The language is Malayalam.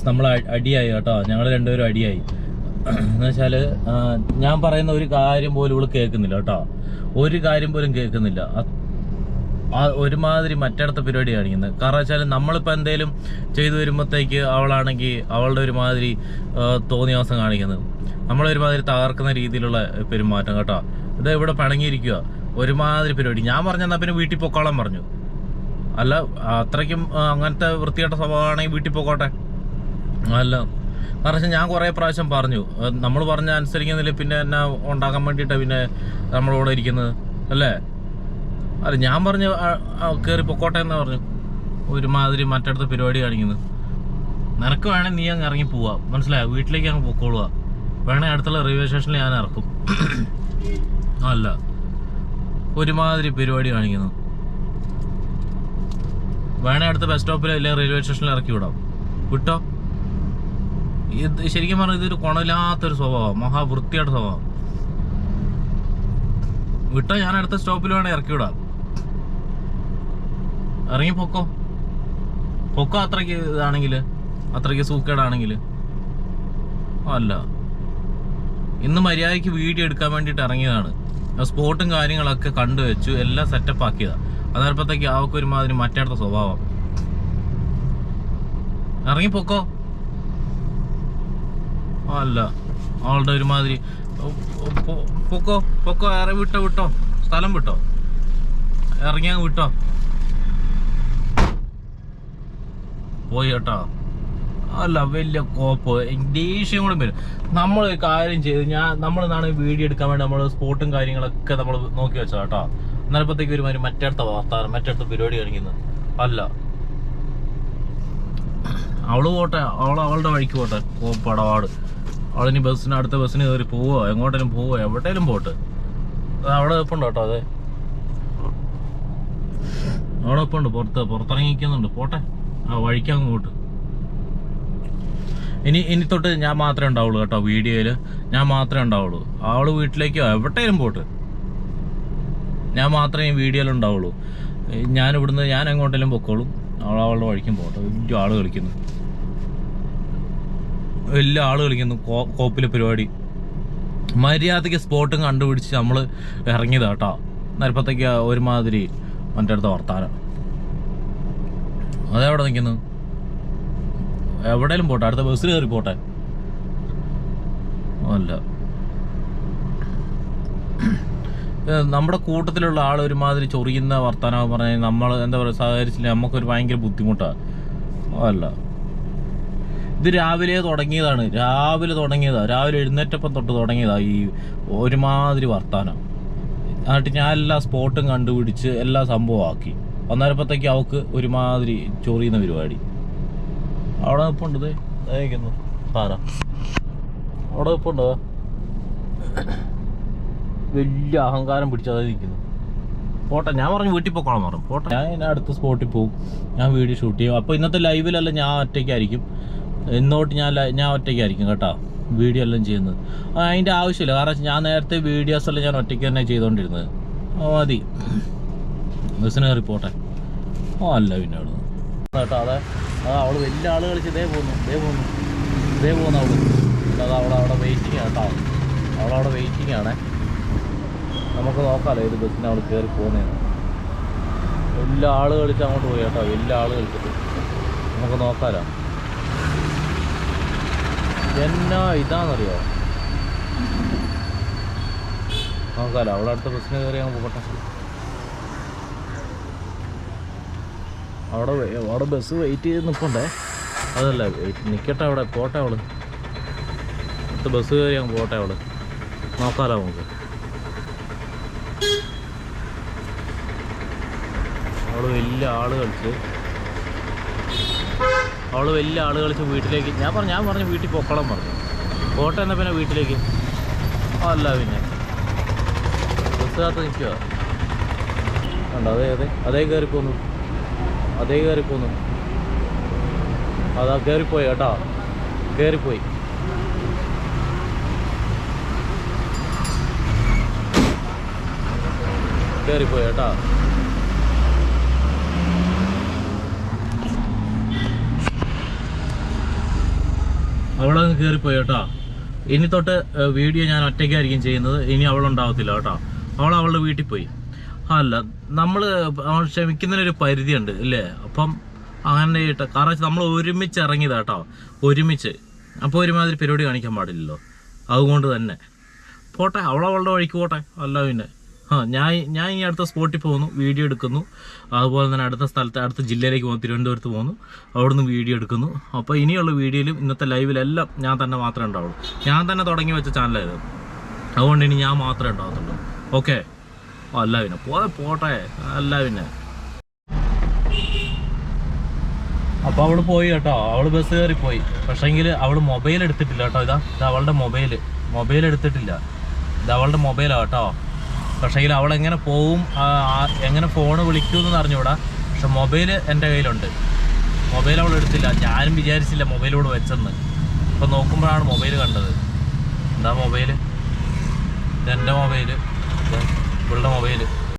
നമ്മൾ അടിയായി കേട്ടോ, ഞങ്ങൾ രണ്ടുപേരും അടിയായി. എന്ന് വെച്ചാൽ ഞാൻ പറയുന്ന ഒരു കാര്യം പോലും ഇവള് കേൾക്കുന്നില്ല കേട്ടോ, ഒരു കാര്യം പോലും കേൾക്കുന്നില്ല. ഒരുമാതിരി മറ്റടുത്ത പരിപാടി കാണിക്കുന്നത്. കാരണം വെച്ചാൽ നമ്മളിപ്പോൾ എന്തെങ്കിലും ചെയ്തു വരുമ്പോഴത്തേക്ക് അവളാണെങ്കിൽ അവളുടെ ഒരുമാതിരി തോന്നിയാസം കാണിക്കുന്നത്, നമ്മളൊരുമാതിരി തകർക്കുന്ന രീതിയിലുള്ള പെരുമാറ്റം കേട്ടോ. ഇത് ഇവിടെ പിണങ്ങിയിരിക്കുക, ഒരുമാതിരി പരിപാടി. ഞാൻ പറഞ്ഞെന്നാൽ പിന്നെ വീട്ടിൽ പൊക്കോളാൻ പറഞ്ഞു. അല്ല അത്രയ്ക്കും അങ്ങനത്തെ വൃത്തികെട്ട സ്വഭാവമാണെങ്കിൽ വീട്ടിൽ പോക്കോട്ടെ. അല്ല കാരണം വെച്ചാൽ ഞാൻ കുറേ പ്രാവശ്യം പറഞ്ഞു, നമ്മൾ പറഞ്ഞ അനുസരിക്കുന്നില്ല പിന്നെ എന്നെ ഉണ്ടാക്കാൻ വേണ്ടിയിട്ടാണ് പിന്നെ നമ്മളിവിടെ ഇരിക്കുന്നത് അല്ലേ. അല്ല ഞാൻ പറഞ്ഞു കയറി പൊക്കോട്ടെ എന്ന് പറഞ്ഞു. ഒരുമാതിരി മറ്റടുത്ത പരിപാടി കാണിക്കുന്നത്. നിനക്ക് വേണമെങ്കിൽ നീ അങ്ങ് ഇറങ്ങി പോവാ, മനസ്സിലായോ? വീട്ടിലേക്ക് അങ്ങ് പൊക്കോളുക. വേണേൽ അടുത്തുള്ള റെയിൽവേ സ്റ്റേഷനിൽ ഞാൻ ഇറക്കും. അല്ല ഒരുമാതിരി പരിപാടി കാണിക്കുന്നു. വേണേൽ അടുത്ത ബസ് സ്റ്റോപ്പിൽ അല്ലെങ്കിൽ റെയിൽവേ സ്റ്റേഷനിൽ ഇറക്കി വിടാം. വിട്ടോ? ഇത് ശരിക്കും പറഞ്ഞാൽ ഇതൊരു കുണമില്ലാത്തൊരു സ്വഭാവം, മഹാവൃത്തിയായിട്ട് സ്വഭാവം. വിട്ടോ? ഞാൻ അടുത്ത സ്റ്റോപ്പിൽ വേണേൽ ഇറക്കി വിടാം. ഇറങ്ങി പൊക്കോ. അത്രയ്ക്ക് ഇതാണെങ്കിൽ, അത്രയ്ക്ക് സൂക്കേടാണെങ്കിൽ. അല്ല ഇന്ന് മര്യാദയ്ക്ക് വീഡിയോ എടുക്കാൻ വേണ്ടിയിട്ട് ഇറങ്ങിയതാണ്. സ്പോട്ടും കാര്യങ്ങളൊക്കെ കണ്ടുവച്ചു, എല്ലാം സെറ്റപ്പ് ആക്കിയതാണ്. അതേപ്പോഴത്തേക്ക് അവൾക്ക് ഒരുമാതിരി മറ്റടുത്ത സ്വഭാവം. ഇറങ്ങിപ്പൊക്കോ. അല്ല അവളുടെ ഒരുമാതിരി പൊക്കോ. വിട്ടോ സ്ഥലം വിട്ടോ, ഇറങ്ങിയാ വിട്ടോ. പോയി കേട്ടോ. അല്ല വലിയ കോപ്പ്, ദേഷ്യം കൂടെ വരും. നമ്മൾ കാര്യം ചെയ്ത് നമ്മളിന്നാണ് വീഡിയോ എടുക്കാൻ വേണ്ടി നമ്മൾ സ്പോട്ടും കാര്യങ്ങളൊക്കെ നമ്മൾ നോക്കി വെച്ചോ കേട്ടോ. അന്നേരപ്പോഴത്തേക്ക് ഒരുമാതിരി മറ്റടുത്ത വാർത്താനം, മറ്റടുത്ത പരിപാടി കാണിക്കുന്നത്. അല്ല അവള് പോട്ടെ, അവളുടെ വഴിക്ക് പോട്ടെ. പടപാട് അവളിനി അടുത്ത ബസ്സിന് കയറി പോവോ, എങ്ങോട്ടേലും പോവോ, എവിടെയും പോട്ടെ. അവിടെ വെപ്പുണ്ട് കേട്ടോ. അതെ അവിടെ വെപ്പുണ്ട്, പുറത്തിറങ്ങിക്കുന്നുണ്ട്. പോട്ടെ, ആ വഴിക്ക് അങ്ങോട്ട്. ഇനി തൊട്ട് ഞാൻ മാത്രമേ ഉണ്ടാവുള്ളൂ കേട്ടോ വീഡിയോയിൽ, ഞാൻ മാത്രമേ ഉണ്ടാവുള്ളൂ. അവള് വീട്ടിലേക്കോ എവിടെയും പോട്ട്, ഞാൻ മാത്രമേ ഈ വീഡിയോയിൽ ഉണ്ടാവുള്ളൂ. ഞാൻ എങ്ങോട്ടെങ്കിലും പൊക്കോളും, അവളുടെ വഴിക്കും പോട്ടെ. വലിയ ആള് കളിക്കുന്നു, കോപ്പിലെ പരിപാടി. മര്യാദയ്ക്ക് സ്പോട്ടും കണ്ടുപിടിച്ച് നമ്മൾ ഇറങ്ങിയതാ കേട്ടോ. നേരപ്പത്തേക്ക് ഒരുമാതിരി മറ്റടുത്ത വർത്താനം. അതെവിടെ നിൽക്കുന്നു? എവിടെയും പോട്ടെ, അടുത്ത ബസ്സിൽ കയറി പോട്ടെ. അല്ല നമ്മുടെ കൂട്ടത്തിലുള്ള ആൾ ഒരുമാതിരി ചൊറിയുന്ന വർത്താനം പറഞ്ഞാൽ നമ്മൾ എന്താ പറയുക, സഹകരിച്ചില്ല നമുക്കൊരു ഭയങ്കര ബുദ്ധിമുട്ടാണ്. അല്ല ഇത് രാവിലെ തുടങ്ങിയതാണ്, രാവിലെ എഴുന്നേറ്റപ്പം തൊട്ട് തുടങ്ങിയതാ ഈ ഒരുമാതിരി വർത്താനം. എന്നിട്ട് ഞാൻ എല്ലാ സ്പോട്ടും കണ്ടുപിടിച്ച് എല്ലാ സംഭവമാക്കി. അന്നേരപ്പത്തേക്ക് അവൾക്ക് ഒരുമാതിരി ചൊറിയുന്ന പരിപാടി. അവിടെ നിൽപ്പുണ്ട്, ഇതേക്കുന്നു പാറ. അവിടെ നിൽപ്പുണ്ടോ? വലിയ അഹങ്കാരം പിടിച്ചതേ നിൽക്കുന്നു. പോട്ടെ, ഞാൻ പറഞ്ഞു വീട്ടിൽ പോക്കോളാൻ പറഞ്ഞു. പോട്ടെ, ഞാൻ അടുത്ത സ്പോട്ടിൽ പോകും, ഞാൻ വീഡിയോ ഷൂട്ട് ചെയ്യും. അപ്പോൾ ഇന്നത്തെ ലൈവിലല്ല ഞാൻ ഒറ്റയ്ക്കായിരിക്കും. ഇന്നോട്ട് ഞാൻ ഒറ്റയ്ക്കായിരിക്കും കേട്ടോ വീഡിയോ എല്ലാം ചെയ്യുന്നത്. അതിൻ്റെ ആവശ്യമില്ല. കാരണം ഞാൻ നേരത്തെ വീഡിയോസെല്ലാം ഞാൻ ഒറ്റയ്ക്ക് തന്നെ ചെയ്തുകൊണ്ടിരുന്നത്. മതി, ബസ്സിന് കയറി പോട്ടെ. അല്ല പിന്നെ അവിടെ കേട്ടോ. അതെ അവള് വലിയ ആള് കളിച്ച് ഇതേ പോകുന്നു അവള്. അവിടെ വെയിറ്റിംഗ് ആണ് കേട്ടോ. അവളവിടെ വെയിറ്റിംഗ് ആണേ. നമുക്ക് നോക്കാമല്ലോ ഏത് ബസ്സിന് അവൾ കയറി പോകുന്നതെന്ന്. വലിയ ആള് കളിച്ച് അങ്ങോട്ട് പോയി കേട്ടോ. വലിയ ആള് കളിച്ചിട്ട് നമുക്ക് നോക്കാമല്ലോ. എന്നാ ഇതാണെന്നറിയോ, നോക്കാമല്ലോ. അവളടുത്ത ബസ്സിന് കയറി അങ്ങ് പോകട്ടെ. അവിടെ ബസ് വെയിറ്റ് ചെയ്ത് നിൽപ്പുണ്ടേ. അതല്ല നിൽക്കട്ടെ, അവിടെ പോട്ടെ. അവള് അടുത്ത ബസ് കയറി അങ്ങ് പോട്ടെ. അവള് നോക്കാമല്ലോ നമുക്ക്. അവള് വലിയ ആള് കളിച്ച് വീട്ടിലേക്ക് ഞാൻ പറഞ്ഞു വീട്ടിൽ പൊക്കോളം പറഞ്ഞു. പോട്ടെ എന്നാൽ പിന്നെ വീട്ടിലേക്ക്. അല്ല പിന്നെ ബസ്സിനകത്ത് നിൽക്കുക കണ്ടോ. അതേ കയറിപ്പോന്നു. അതാ കയറിപ്പോയി കേട്ടോ. കയറിപ്പോയി കേട്ടോ. അവളങ്ങ് കയറിപ്പോയി കേട്ടോ. ഇനി തൊട്ട് വീഡിയോ ഞാൻ ഒറ്റയ്ക്കായിരിക്കും ചെയ്യുന്നത്. ഇനി അവളുണ്ടാവത്തില്ല കേട്ടോ. അവളുടെ വീട്ടിൽ പോയി. അല്ല, നമ്മൾ ക്ഷമിക്കുന്നതിനൊരു പരിധിയുണ്ട് ഇല്ലേ? അപ്പം അങ്ങനെ കാരണം നമ്മൾ ഒരുമിച്ച് ഇറങ്ങിയതാ കേട്ടോ, ഒരുമിച്ച്. അപ്പോൾ ഒരുമാതിരി പരിപാടി കാണിക്കാൻ പാടില്ലല്ലോ. അതുകൊണ്ട് തന്നെ പോട്ടെ, അവളുടെ വഴിക്ക് പോട്ടെ. അല്ല പിന്നെ ഞാൻ ഈ അടുത്ത സ്പോട്ടിൽ പോകുന്നു, വീഡിയോ എടുക്കുന്നു. അതുപോലെ തന്നെ അടുത്ത ജില്ലയിലേക്ക് പോകുന്നു, തിരുവനന്തപുരത്ത് പോകുന്നു. അവിടുന്ന് വീഡിയോ എടുക്കുന്നു. അപ്പോൾ ഇനിയുള്ള വീഡിയോയിലും ഇന്നത്തെ ലൈവിലെല്ലാം ഞാൻ തന്നെ മാത്രമേ ഉണ്ടാവുള്ളൂ. ഞാൻ തന്നെ തുടങ്ങി വെച്ച ചാനലായത്. അതുകൊണ്ട് ഇനി ഞാൻ മാത്രമേ ഉണ്ടാകത്തുള്ളൂ. ഓക്കെ, അല്ല പിന്നെ പോട്ടെ. അല്ല പിന്നെ അപ്പോൾ അവൾ പോയി കേട്ടോ. അവൾ ബസ് കയറി പോയി. പക്ഷേങ്കിൽ അവൾ മൊബൈൽ എടുത്തിട്ടില്ല കേട്ടോ. ഇത് അവളുടെ മൊബൈൽ എടുത്തിട്ടില്ല. ഇത് അവളുടെ മൊബൈലാണ് കേട്ടോ. പക്ഷേങ്കിൽ അവളെങ്ങനെ പോവും, എങ്ങനെ ഫോണ് വിളിക്കുമെന്ന് അറിഞ്ഞൂടാ. പക്ഷെ മൊബൈൽ എൻ്റെ കയ്യിലുണ്ട്. മൊബൈൽ അവൾ എടുത്തില്ല. ഞാനും വിചാരിച്ചില്ല മൊബൈലോട് വെച്ചെന്ന്. അപ്പോൾ നോക്കുമ്പോഴാണ് മൊബൈൽ കണ്ടത്. എന്താ മൊബൈൽ? ഇതെൻ്റെ മൊബൈൽ, ഇവളുടെ മൊബൈൽ.